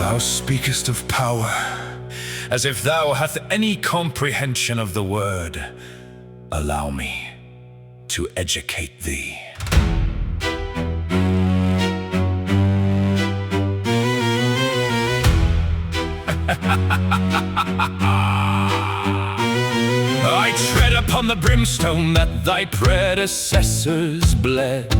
Thou speakest of power, as if thou hath any comprehension of the word. Allow me to educate thee. I tread upon the brimstone that thy predecessors bled,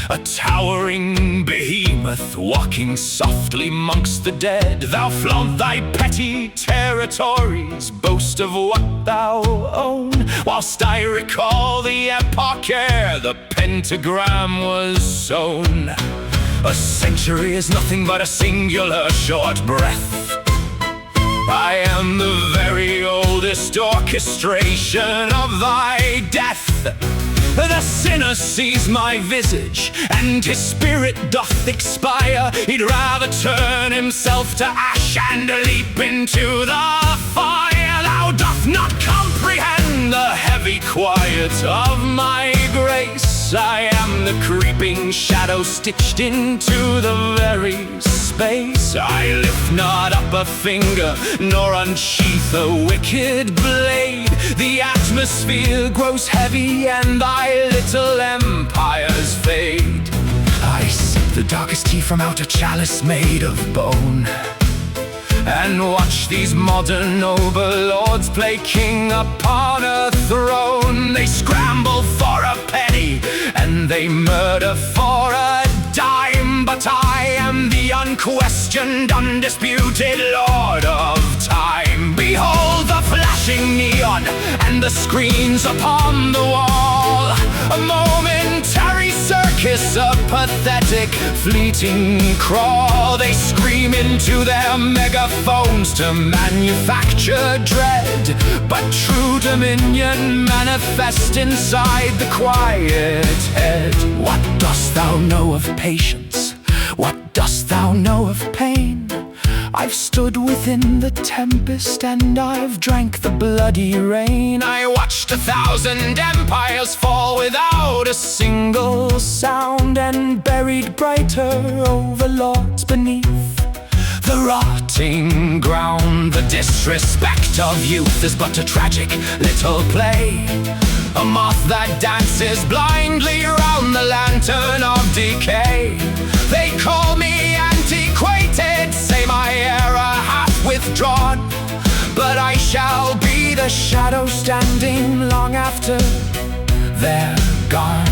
a towering behemoth walking softly mongst the dead. Thou flaunt thy petty territories, boast of what thou own, whilst I recall the epoch ere the pentagram was sown. A century is nothing but a singular short breath. I am the very oldest orchestration of thy death. The sinner sees my visage, and his spirit doth expire. He'd rather turn himself to ash and leap into the fire. Thou doth not comprehend the heavy quiet of my grace. I am the creeping shadow stitched into the very space. I lift not up a finger, nor unsheath a wicked blade. The atmosphere grows heavy, and thy little empires fade. I sip the darkest tea from out a chalice made of bone, and watch these modern overlords play king upon a throne. They scramble for a penny, and they murder for a dime. But I am the unquestioned, undisputed lord of time. Behold the flashing neon and the screens upon the wall, a momentary circus, a pathetic fleeting crawl. They scream into their megaphones to manufacture dread, but true dominion manifests inside the quiet head. What dost thou know of patience? What dost thou know of pain? I've stood within the tempest, and I've drank the bloody rain. I watched 1,000 empires fall without a single sound, and buried brighter overlords beneath the rotting ground. The disrespect of youth is but a tragic little play, a moth that dances blindly around the lantern of decay. They call me antiquated, say my era hath withdrawn, but I shall be the shadow standing long after they're gone.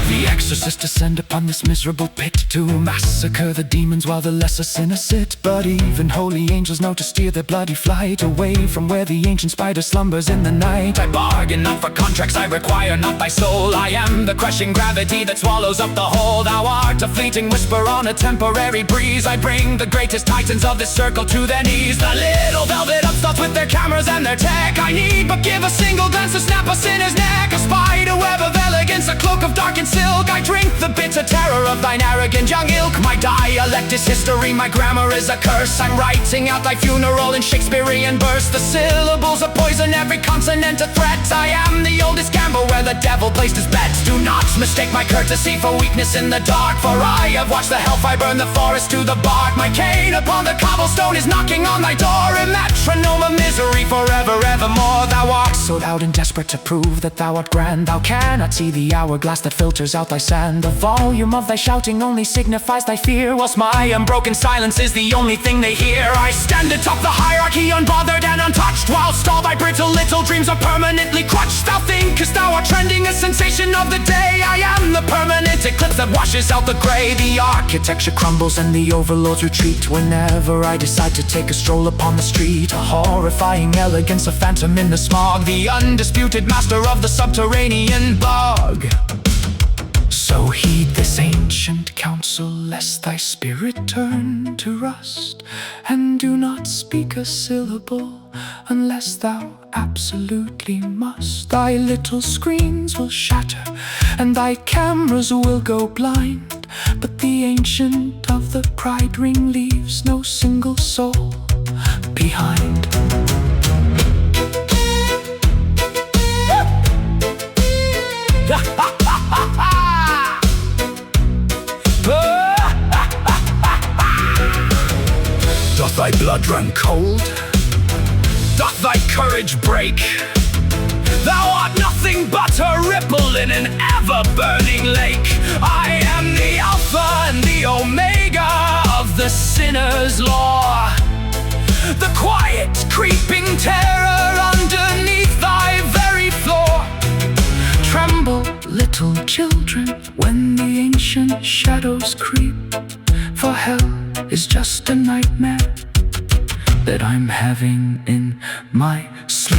The exorcists descend upon this miserable pit to massacre the demons while the lesser sinners sit. But even holy angels know to steer their bloody flight away from where the ancient spider slumbers in the night. I bargain not for contracts, I require not thy soul. I am the crushing gravity that swallows up the whole. Thou art a fleeting whisper on a temporary breeze. I bring the greatest titans of this circle to their knees. The little velvet upstarts with their cameras and their tech. I need but give a single glance to snap a sinner's neck. A spider web of elegance, a cloak of dark and silk. I drink the bitter terror of thine arrogant young ilk. My dialect is history, my grammar is a curse. I'm writing out thy funeral in Shakespearean verse. The syllables are poison, every consonant a threat. I am the oldest gamble where the devil placed his bets. Do not mistake my courtesy for weakness in the dark, for I have watched the hellfire burn the forest to the bark. My cane upon the cobblestone is knocking on thy door. A metronome of misery forever evermore. Thou art so loud and desperate to prove that thou art grand. Thou cannot see the hourglass that filters out thy sand. The volume of thy shouting only signifies thy fear, whilst my unbroken silence is the only thing they hear. I stand atop the hierarchy, unbothered and untouched, whilst all thy brittle little dreams are permanently crushed. Thou thinkest thou art trending, a sensation of the day. I am the permanent eclipse that washes out the gray. The architecture crumbles and the overlords retreat whenever I decide to take a stroll upon the street. A horrifying elegance, a phantom in the smog, the undisputed master of the subterranean bog. So heed this ancient counsel, lest thy spirit turn to rust, and do not speak a syllable unless thou absolutely must. Thy little screens will shatter, and thy cameras will go blind, but the ancient of the pride ring leaves no single soul behind. blood run cold? Doth thy courage break? Thou art nothing but a ripple in an ever-burning lake. I am the Alpha and the Omega of the sinner's law, the quiet, creeping terror underneath thy very floor. Tremble, little children, when the ancient shadows creep, for hell is just a nightmare that I'm having in my sleep.